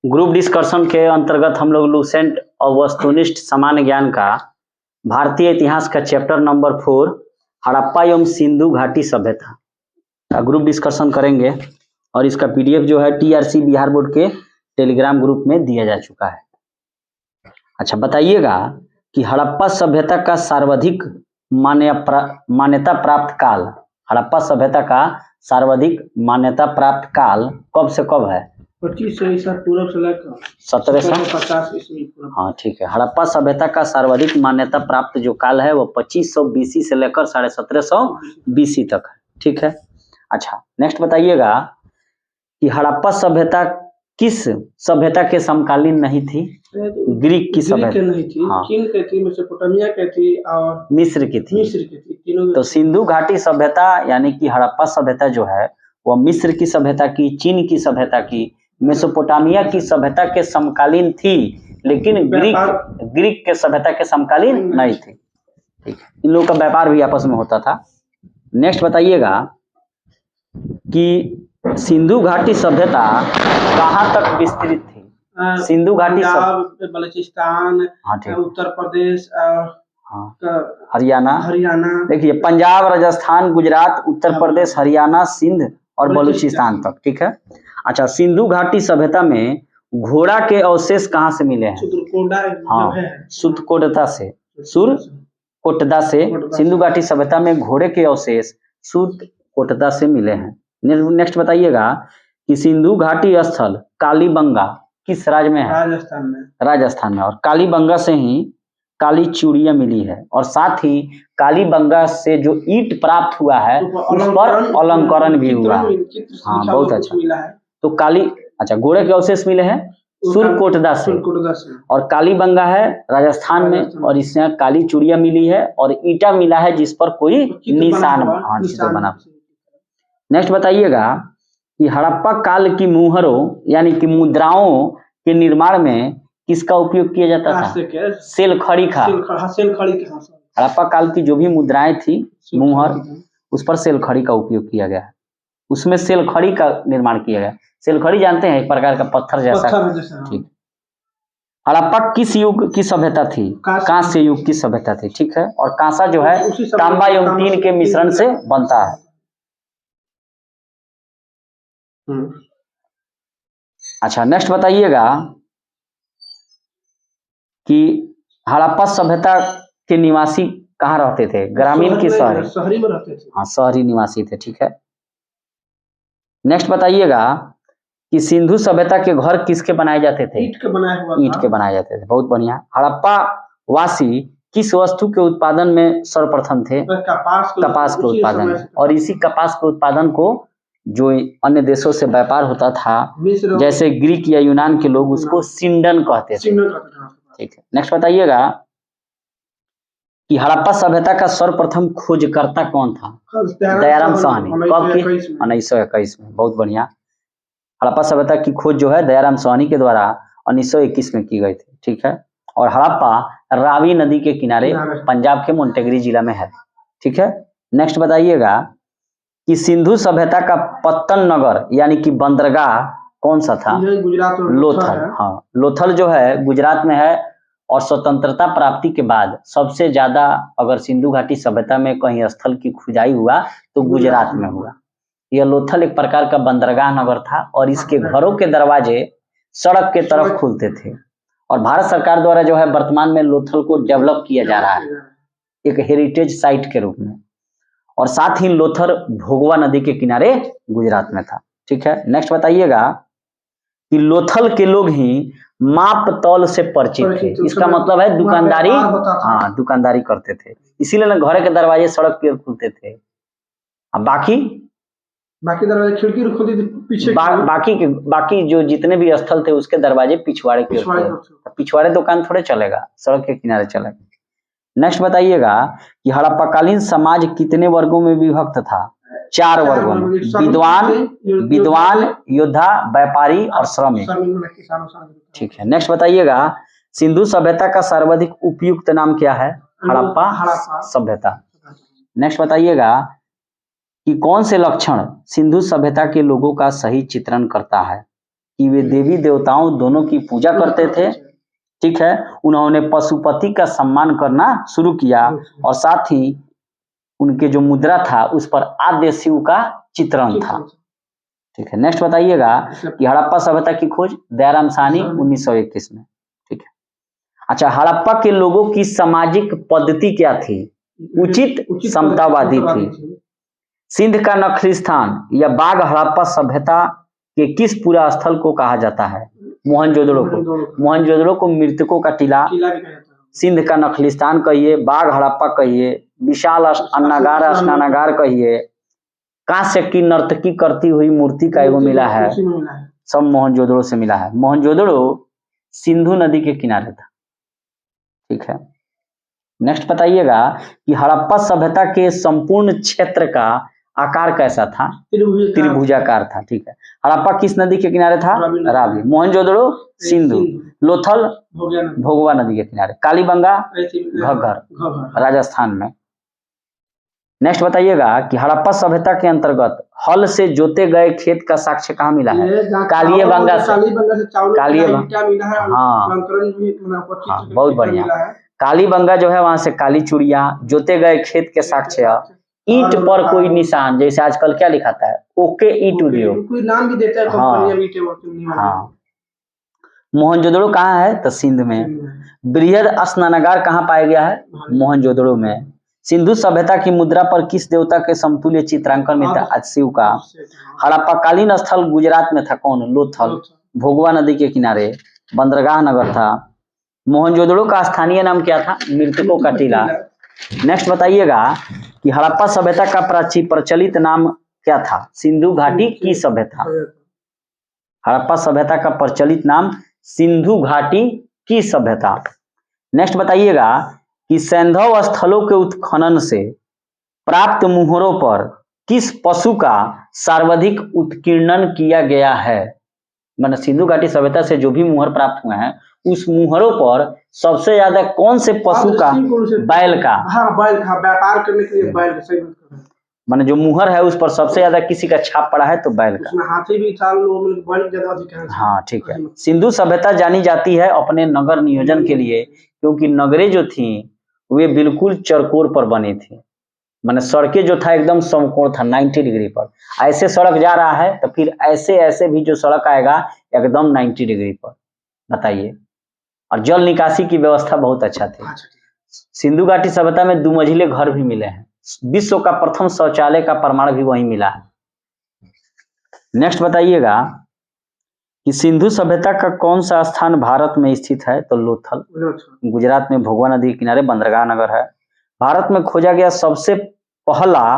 Group discussion के अंतर्गत हम लोग लुसेंट और वस्तुनिष्ठ सामान्य ज्ञान का भारतीय इतिहास का चैप्टर नंबर 4 हड़प्पा एवं सिंधु घाटी सभ्यता का ग्रुप डिस्कशन करेंगे और इसका पीडीएफ जो है टीआरसी बिहार बोर्ड के टेलीग्राम ग्रुप में दिया जा चुका है। अच्छा, बताइएगा कि हड़प्पा सभ्यता का सर्वाधिक मान्यता प्राप्त काल, हड़प्पा सभ्यता का सर्वाधिक मान्यता प्राप्त काल कब से कब है? 2500 ईसा पूर्व से लेकर 1750 ईस्वी पूर्व। हाँ ठीक है। हड़प्पा सभ्यता का सर्वाधिक मान्यता प्राप्त जो काल है वो 2500 बीसी से लेकर 1750 बीसी तक है। ठीक है। अच्छा, नेक्स्ट बताइएगा कि हड़प्पा सभ्यता किस सभ्यता के समकालीन नहीं थी? ग्रीक की सभ्यता नहीं थी। हाँ। चीन की थी, मेसोपोटामिया की थी और मिस्र की थी। तीनों। तो सिंधु घाटी सभ्यता यानी कि हड़प्पा सभ्यता जो है वह मिस्र की सभ्यता की, चीन की सभ्यता की, मेसोपोटामिया की सभ्यता के समकालीन थी, लेकिन ग्रीक के सभ्यता के समकालीन नहीं थी। ठीक है। इन लोगों का व्यापार भी आपस में होता था। नेक्स्ट बताइएगा कि सिंधु घाटी सभ्यता कहाँ तक विस्तृत थी? सिंधु घाटी बलूचिस्तान, उत्तर प्रदेश, हरियाणा। देखिए, पंजाब, राजस्थान, गुजरात, उत्तर प्रदेश, हरियाणा, सिंध और बलूचिस्तान तक। ठीक है। अच्छा, सिंधु घाटी सभ्यता में घोड़ा के अवशेष कहाँ से मिले हैं? सुरकोटदा से सिंधु घाटी सभ्यता में घोड़े के अवशेष सुरकोटदा से मिले हैं। नेक्स्ट बताइएगा कि सिंधु घाटी स्थल कालीबंगा किस राज्य में है? राजस्थान में। और कालीबंगा से ही काली चूड़ियां मिली है और साथ ही कालीबंगा से जो ईंट प्राप्त हुआ है उस पर अलंकरण भी हुआ है। हाँ, बहुत अच्छा। तो अच्छा, घोड़े के अवशेष मिले हैं सुरकोटदा से और कालीबंगा है राजस्थान में, और इससे काली चूड़ियां मिली है और ईंटा मिला है जिस पर कोई निशान बना। नेक्स्ट बताइएगा कि हड़प्पा काल की मुहरों यानी कि मुद्राओं के निर्माण में किसका उपयोग किया जाता था? सेलखड़ी का। हड़प्पा काल की जो भी मुद्राएं थी, मुहर, उस पर सेलखड़ी का उपयोग किया गया है। उसमें सेलखड़ी का निर्माण किया गया। सेलखड़ी जानते हैं, एक प्रकार का पत्थर जैसा। ठीक। हड़प्पा किस युग की सभ्यता थी? कांस्य युग की सभ्यता थी। ठीक है। और कांसा जो है तांबा एवं टीन के मिश्रण से बनता है। अच्छा, नेक्स्ट बताइएगा कि हड़प्पा सभ्यता के निवासी कहाँ रहते थे? ग्रामीण की शहरी में रहते थे। हाँ, शहरी निवासी थे। ठीक है। नेक्स्ट बताइएगा कि सिंधु सभ्यता के घर किसके बनाए जाते थे? ईंट के बनाए जाते थे। बहुत बढ़िया। हड़प्पा वासी किस वस्तु के उत्पादन में सर्वप्रथम थे? कपास के उत्पादन में। और इसी कपास के उत्पादन को जो अन्य देशों से व्यापार होता था, जैसे ग्रीक या यूनान के लोग उसको सिंडन कहते थे। ठीक है। नेक्स्ट बताइएगा कि हड़प्पा सभ्यता का सर्वप्रथम खोजकर्ता कौन था? दयाराम साहनी। कब की? 1921 में। बहुत बढ़िया। हड़प्पा सभ्यता की खोज जो है दयाराम साहनी के द्वारा 1921 में की गई थी। ठीक है। और हड़प्पा रावी नदी के किनारे पंजाब के मोंटेगरी जिला में है। ठीक है। नेक्स्ट बताइएगा कि सिंधु सभ्यता का पत्तन नगर यानी कि बंदरगाह कौन सा था? लोथल। हाँ, लोथल जो है गुजरात में है और स्वतंत्रता प्राप्ति के बाद सबसे ज्यादा अगर सिंधु घाटी सभ्यता में कहीं स्थल की खुदाई हुआ तो गुजरात में हुआ। यह लोथल एक प्रकार का बंदरगाह नगर था और इसके घरों के दरवाजे सड़क के तरफ खुलते थे। और भारत सरकार द्वारा जो है वर्तमान में लोथल को डेवलप किया जा रहा है एक हेरिटेज साइट के रूप में। और साथ ही लोथल भोगवा नदी के किनारे गुजरात में था। ठीक है। नेक्स्ट बताइएगा कि लोथल के लोग ही माप तौल से परिचित थे। इसका मतलब है दुकानदारी। हाँ, दुकानदारी करते थे, इसीलिए ना घर के दरवाजे सड़क पे खुलते थे। अब बाकी दरवाजे खिड़की खुलती थी पीछे। बाकी जो जितने भी स्थल थे उसके दरवाजे पिछवाड़े के ओर। पिछवाड़े दुकान थोड़े चलेगा, सड़क के किनारे चलेगा। नेक्स्ट बताइएगा कि हड़प्पाकालीन समाज कितने वर्गों में विभक्त था? 4 वर्गों में। विद्वान, योद्धा, व्यापारी और श्रमिक। ठीक है। नेक्स्ट बताइएगा सिंधु सभ्यता का सर्वाधिक उपयुक्त नाम क्या है? हड़प्पा सभ्यता। नेक्स्ट बताइएगा कि कौन से लक्षण सिंधु सभ्यता के लोगों का सही चित्रण करता है? कि वे देवी देवताओं दोनों की पूजा करते थे, ठीक है। उन्होंने पशुपति का सम्मान करना शुरू किया और साथ ही उनके जो मुद्रा था उस पर आद्य शिव का चित्रण था, ठीक है। नेक्स्ट बताइएगा कि हड़प्पा सभ्यता की खोज दयाराम साहनी 1921 में, ठीक है। अच्छा, हड़प्पा के लोगों की सामाजिक पद्धति क्या थी? उचित समतावादी थी। सिंध का नखलिस्तान या बाघ हड़प्पा सभ्यता के किस पूरा स्थल को कहा जाता है? मोहनजोदड़ो को। मोहनजोदड़ो को मृतकों का टीला, सिंध का नखलिस्तान कहिए, बाघ हड़प्पा कहिए, विशाल अन्नागार स्नानागार कहिए, कांस्य की नर्तकी करती हुई मूर्ति का एगो मिला है, सब मोहनजोदड़ो से मिला है। मोहनजोदड़ो सिंधु नदी के किनारे था, ठीक है। नेक्स्ट बताइएगा कि हड़प्पा सभ्यता के संपूर्ण क्षेत्र का आकार कैसा था? त्रिभुजाकार था, ठीक है। हड़प्पा किस नदी के किनारे था? रावी। मोहनजोदड़ो सिंधु, लोथल भोगवा नदी के किनारे, कालीबंगा घग्गर राजस्थान में। नेक्स्ट बताइएगा कि हड़प्पा सभ्यता के अंतर्गत हल से जोते गए खेत का साक्ष्य कहाँ मिला है? कालीबंगा से। हाँ, बहुत बढ़िया। कालीबंगा जो है वहां से काली चूड़िया, जोते गए खेत के साक्ष्य, ईंट पर कोई निशान, जैसे आजकल क्या लिखाता है, ओके ईंट उद्योग, कोई नाम भी देता है कंपनी। हाँ, मोहनजोदड़ो कहाँ है? तो सिंध में। बृहद स्नानागार कहाँ पाया गया है? मोहनजोदड़ो में। सिंधु सभ्यता की मुद्रा पर किस देवता के समतुल्य चित्रांकन मिलता है? शिव का। हड़प्पा कालीन स्थल गुजरात में था, कौन? लोथल, भोगवा नदी के किनारे, बंदरगाह नगर था। मोहनजोदड़ो का स्थानीय नाम क्या था? मृतकों का टीला। नेक्स्ट बताइएगा कि हड़प्पा सभ्यता का प्रचलित नाम क्या था? सिंधु घाटी की सभ्यता। हड़प्पा सभ्यता का प्रचलित नाम सिंधु घाटी की सभ्यता। नेक्स्ट बताइएगा कि सैंधव स्थलों के उत्खनन से प्राप्त मुहरों पर किस पशु का सर्वाधिक उत्कीर्णन किया गया है? मतलब सिंधु घाटी सभ्यता से जो भी मुहर प्राप्त हुए हैं उस मुहरों पर सबसे ज्यादा कौन से पशु का? बैल का। हाँ, बैल का व्यापार करने के लिए बैल का, माने जो मुहर है उस पर सबसे ज्यादा किसी का छाप पड़ा है तो बैल का। हाथी भी था, हाँ, ठीक है। सिंधु सभ्यता जानी जाती है अपने नगर नियोजन के लिए, क्योंकि नगरें जो थी वे बिल्कुल चरकोर पर बनी थी, माने सड़कें जो था एकदम समकोण था, 90 डिग्री पर। ऐसे सड़क जा रहा है तो फिर ऐसे ऐसे भी जो सड़क आएगा एकदम 90 डिग्री पर, बताइए। और जल निकासी की व्यवस्था बहुत अच्छा थी। सिंधु घाटी सभ्यता में 2 मंजिले घर भी मिले हैं। विश्व का प्रथम शौचालय का प्रमाण भी वहीं मिला है। नेक्स्ट बताइएगा कि सिंधु सभ्यता का कौन सा स्थान भारत में स्थित है? तो लोथल, गुजरात में भोगवा नदी के किनारे, बंदरगाह नगर है। भारत में खोजा गया सबसे पहला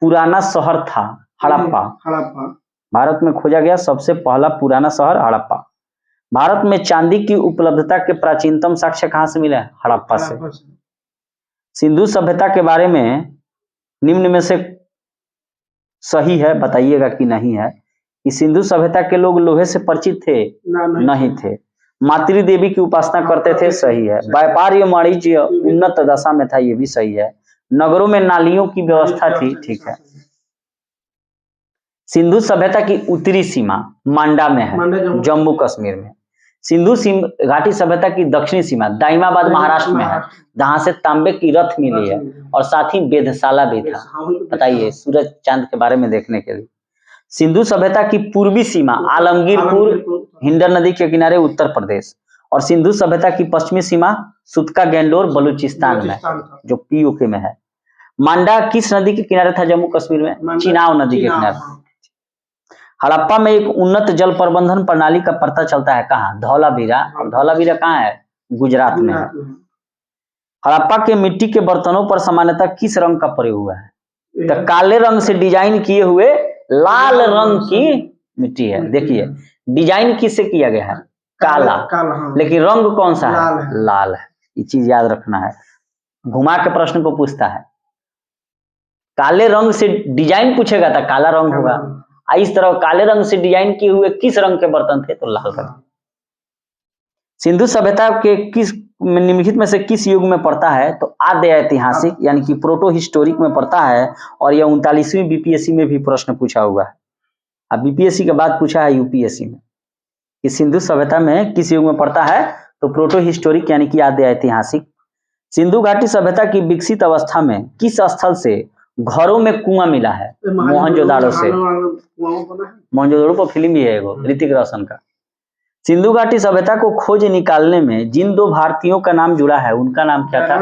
पुराना शहर था हड़प्पा। भारत में खोजा गया सबसे पहला पुराना शहर हड़प्पा। भारत में चांदी की उपलब्धता के प्राचीनतम साक्ष्य कहाँ से मिले? हड़प्पा से। सिंधु सभ्यता के बारे में निम्न में से सही है, बताइएगा कि नहीं है, कि सिंधु सभ्यता के लोग लोहे से परिचित थे? नहीं थे। मातृ देवी की उपासना करते थे? सही है। व्यापार या वाणिज्य उन्नत दशा में था? ये भी सही है। नगरों में नालियों की व्यवस्था थी? ठीक है। सिंधु सभ्यता की उत्तरी सीमा मांडा में है, जम्मू कश्मीर में। सिंधु घाटी सभ्यता की दक्षिणी सीमा दाइमाबाद महाराष्ट्र में है, जहां से तांबे की रथ मिली है और साथ ही वेधशाला भी था। बताइए, सूरज चांद के बारे में देखने के लिए। सिंधु सभ्यता की पूर्वी सीमा आलमगीरपुर, हिंडन नदी के किनारे, उत्तर प्रदेश। और सिंधु सभ्यता की पश्चिमी सीमा सुतका गैंडोर, बलूचिस्तान में, जो पीओके में है। मांडा किस नदी के किनारे था जम्मू कश्मीर में? चिनाब नदी के किनारे। हड़प्पा में एक उन्नत जल प्रबंधन प्रणाली का पता चलता है, कहाँ? धौलावीरा। और धौलावीरा कहाँ है? गुजरात में है। हड़प्पा के मिट्टी के बर्तनों पर सामान्यतः किस रंग का प्रयोग हुआ है? तो काले रंग से डिजाइन किए हुए लाल रंग की मिट्टी है। देखिए, डिजाइन किससे किया गया है? काला, लेकिन रंग कौन सा है? लाल है। ये चीज याद रखना है, घुमा के प्रश्न को पूछता है। काले रंग से डिजाइन पूछेगा तो काला रंग होगा। इस तरह काले रंग से डिजाइन किए हुए किस रंग के बर्तन थे? तो लाल रंग। सिंधु सभ्यता के किस निम्नलिखित में से किस युग में पड़ता है? तो आद्य ऐतिहासिक यानी कि प्रोटो हिस्टोरिक में पड़ता है। और यह 39वीं बीपीएससी में भी प्रश्न पूछा हुआ है। अब बीपीएससी के बाद पूछा है यूपीएससी में। कि सिंधु सभ्यता में किस युग में पड़ता है, तो प्रोटो हिस्टोरिक यानी कि आद्य ऐतिहासिक। सिंधु घाटी सभ्यता की विकसित अवस्था में किस स्थल से घरों में कुआं मिला है? मोहनजोदाड़ो से। मोहनजोदाड़ो पर फिल्म भी है एगो ऋतिक रोशन का। सिंधु घाटी सभ्यता को खोज निकालने में जिन दो भारतीयों का नाम जुड़ा है उनका नाम क्या था?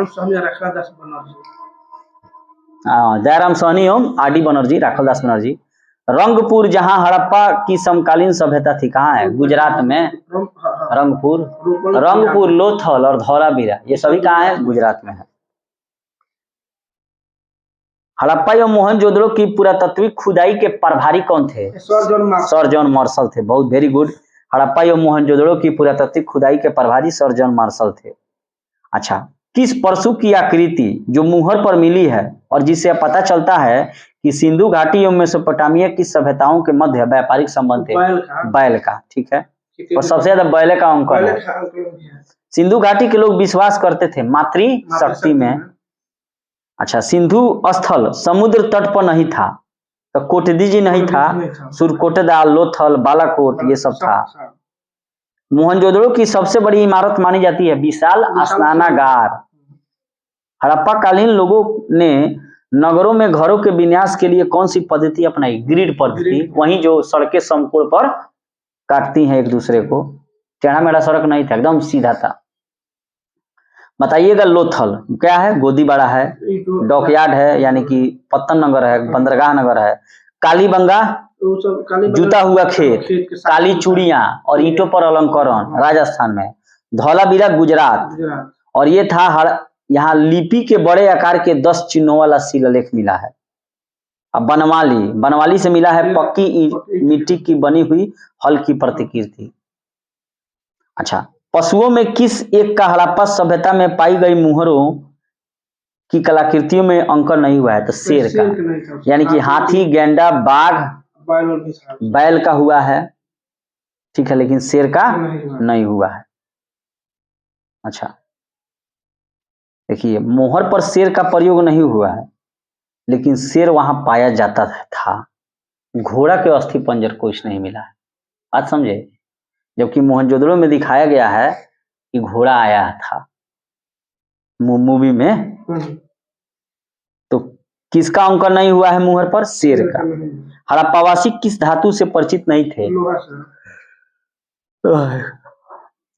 दयाराम सहनी एवं आर.डी. बनर्जी, राखलदास बनर्जी। रंगपुर जहां हड़प्पा की समकालीन सभ्यता थी, कहाँ है? गुजरात में रंगपुर। रंगपुर, लोथल और धौलावीरा ये सभी कहाँ है? गुजरात में है। हड़प्पा एवं मोहनजोदड़ो की पुरातत्विक खुदाई के प्रभारी कौन थे? सर जॉन मार्शल थे। बहुत वेरी गुड। हड़प्पा एवं मोहनजोदड़ो की पुरातत्विक खुदाई के प्रभारी सर जॉन मार्शल थे। अच्छा, किस पशु की आकृति जो मुहर पर मिली है और जिससे पता चलता है कि सिंधु घाटी एवं मेसोपोटामिया की सभ्यताओं के मध्य व्यापारिक संबंध थे? बैल का। ठीक है, और सबसे ज्यादा बैल का अंकन है। सिंधु घाटी के लोग विश्वास करते थे मातृ शक्ति में। अच्छा, सिंधु स्थल समुद्र तट पर नहीं था, तो कोटदीजी नहीं था, सुरकोटेदा, लोथल, बालाकोट ये सब था। मोहनजोदड़ो की सबसे बड़ी इमारत मानी जाती है विशाल स्नानागार। हड़प्पा कालीन लोगों ने नगरों में घरों के विन्यास के लिए कौन सी पद्धति अपनाई? ग्रिड पद्धति। वहीं जो सड़कें समकोण पर काटती हैं एक दूसरे को, टेढ़ा मेढ़ा सड़क नहीं था, एकदम सीधा था। बताइएगा, लोथल क्या है? गोदीबाड़ा है, डॉकयार्ड है यानी कि पत्तन नगर है, बंदरगाह नगर है। कालीबंगा जूता हुआ खेत, काली चूड़ियां और ईंटों पर अलंकरण राजस्थान में। धौलावीरा गुजरात। और ये था यहाँ लिपि के बड़े आकार के 10 चिन्हों वाला शिलालेख मिला है। अब बनवाली से मिला है पक्की मिट्टी की बनी हुई हल की प्रतिकृति। अच्छा, पशुओं में किस एक का हड़प्पा सभ्यता में पाई गई मुहरों की कलाकृतियों में अंकन नहीं हुआ है? तो शेर का, यानी कि हाथी, गेंडा, बाघ, बैल का हुआ है, ठीक है, लेकिन शेर का नहीं हुआ है। अच्छा, देखिए, मोहर पर शेर का प्रयोग नहीं हुआ है, लेकिन शेर वहां पाया जाता था। घोड़ा के अस्थि पंजर कुछ नहीं मिला है, बात समझे? जबकि मोहनजोदड़ो में दिखाया गया है कि घोड़ा आया था मूवी में। तो किसका अंकन नहीं हुआ है मुहर पर? शेर का। हड़प्पावासी किस धातु से परिचित नहीं थे?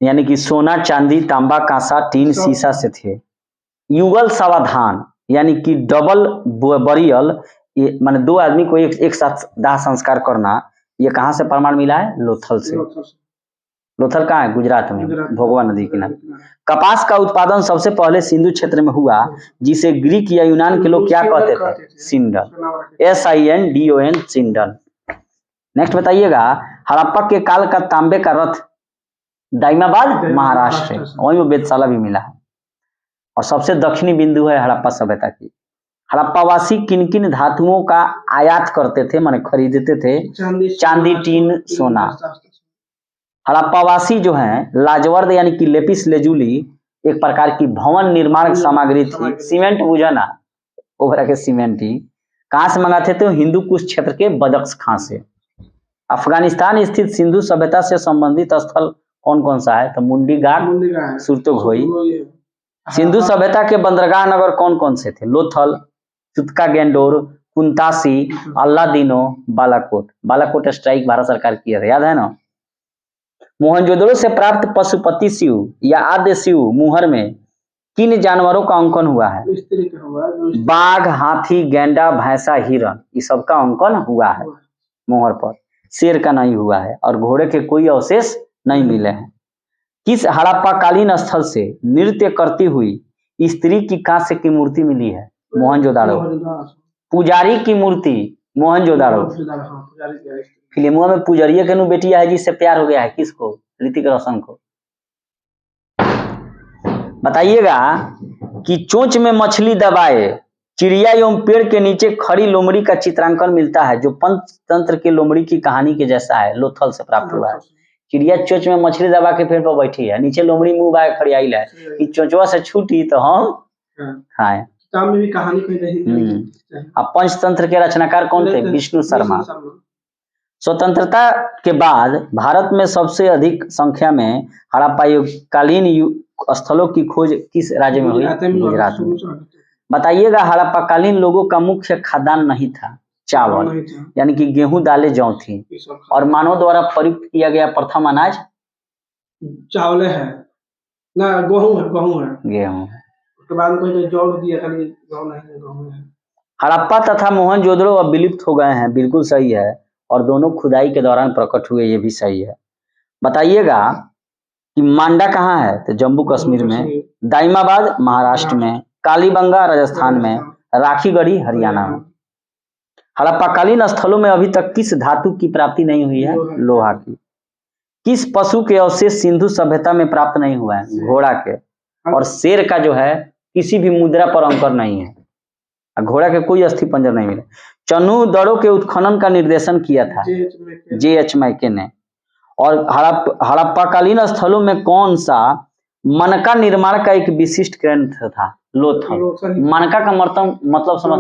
यानी कि सोना, चांदी, तांबा, कांसा, टीन, शीशा से थे। युगल सावधान यानी कि डबल बरियल, ये माने दो आदमी को एक साथ दाह संस्कार करना, ये कहाँ से प्रमाण मिला है? लोथल से। लोथल कहाँ है? गुजरात में, भोगवा नदी किनारे। कपास का उत्पादन सबसे पहले सिंधु क्षेत्र में हुआ, जिसे ग्रीक या यूनान के लोग क्या कहते थे? सिंडल। SINDON, सिंडल। नेक्स्ट बताइएगा, हड़प्पा के काल का तांबे का रथ दाइमाबाद महाराष्ट्र, वहीं में वेधशाला भी मिला है और सबसे दक्षिणी बिंदु है हड़प्पा सभ्यता की। हड़प्पावासी किन किन धातुओं का आयात करते थे, माने खरीदते थे? चांदी, टीन, सोना। हड़प्पावासी जो हैं लाजवर्द यानी कि लेपिस लेजुली एक प्रकार की भवन निर्माण सामग्री थी। सीमेंट बुझाना ओवरा के सीमेंट ही कहाँ से मंगाते थे? हिंदू कुश क्षेत्र के बदख्श खां से। अफगानिस्तान स्थित सिंधु सभ्यता से संबंधित स्थल कौन कौन सा है? तो मुंडी घाट, सुरतोघोई। सिंधु सभ्यता के बंदरगाह नगर कौन कौन से थे? लोथल, चुतका गेंडोर, कुंतासी, अल्लादीनो, बालाकोट। बालाकोट स्ट्राइक भारत सरकार की है, याद है ना? मोहनजोदड़ो से प्राप्त पशुपति शिव या आद्य शिव मुहर में किन जानवरों का अंकन हुआ है? बाघ, हाथी, गेंडा, भैंसा, हिरण, ये सब का अंकन हुआ है मुहर पर। शेर का नहीं हुआ है और घोड़े के कोई अवशेष नहीं मिले हैं। किस हड़प्पा कालीन स्थल से नृत्य करती हुई स्त्री की कांस्य की मूर्ति मिली है? मोहनजोदाड़ो। पुजारी की मूर्ति मोहनजोदाड़ो। फिल्मों में पुजरिया के बेटिया है जिससे प्यार हो गया है, किसको? ऋतिक रोशन को। बताइएगा कि चोंच में मछली दबाए चिड़िया एवं पेड़ के नीचे खड़ी लोमड़ी का चित्रांकन मिलता है, जो पंचतंत्र के लोमड़ी की कहानी के जैसा है, लोथल से प्राप्त हुआ है। चिड़िया चोंच में मछली दबा के पेड़ पर बैठी है, नीचे लोमड़ी मुंह बाय खड़ी आई है कि चोंचवा से छूटी तो हम खाएं। अब पंचतंत्र के रचनाकार कौन थे? विष्णु शर्मा। स्वतंत्रता के बाद भारत में सबसे अधिक संख्या में हड़प्पाकालीन स्थलों की खोज किस राज्य में हुई? गुजरात में। बताइएगा, हड़प्पाकालीन लोगों का मुख्य खाद्यान्न नहीं था चावल, यानी कि गेहूं, दालें, जौ थी, और मानव द्वारा प्रयुक्त किया गया प्रथम अनाज चावल है ना, गेहूं है। गेहूं। उसके बाद कोई जौ दिया, खाली जौ नहीं, गेहूं है। हड़प्पा तथा मोहनजोदड़ो अब विलुप्त हो गए हैं, बिल्कुल सही है, और दोनों खुदाई के दौरान प्रकट हुए, ये भी सही है। बताइएगा कि मांडा कहाँ है? तो जम्मू कश्मीर में, दाइमाबाद महाराष्ट्र में, कालीबंगा राजस्थान में, राखीगढ़ी हरियाणा में। हड़प्पाकालीन स्थलों में अभी तक किस धातु की प्राप्ति नहीं हुई है? लोहा की। किस पशु के अवशेष सिंधु सभ्यता में प्राप्त नहीं हुआ है? घोड़ा के। और शेर का जो है किसी भी मुद्रा पर अंकर नहीं है, घोड़ा के कोई अस्थि पंजर नहीं मिले। चन्हू दड़ों के उत्खनन का निर्देशन किया था J.H. मैके ने। और हड़प्पाकालीन स्थलों में कौन सा मनका निर्माण का एक विशिष्ट केंद्र था? लोथल। मनका का मतलब समझ,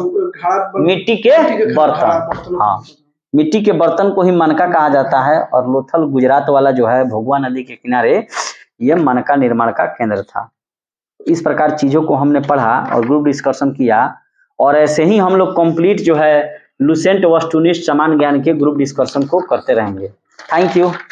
मिट्टी के बर्तन। हाँ, मिट्टी के बर्तन को ही मनका कहा जाता है, और लोथल गुजरात वाला जो है भोगवा नदी के किनारे, यह मनका निर्माण का केंद्र था। इस प्रकार चीजों को हमने पढ़ा और ग्रुप डिस्कशन किया, और ऐसे ही हम लोग कंप्लीट जो है लुसेंट वस्तुनिष्ठ समान ज्ञान के ग्रुप डिस्कशन को करते रहेंगे। Thank you.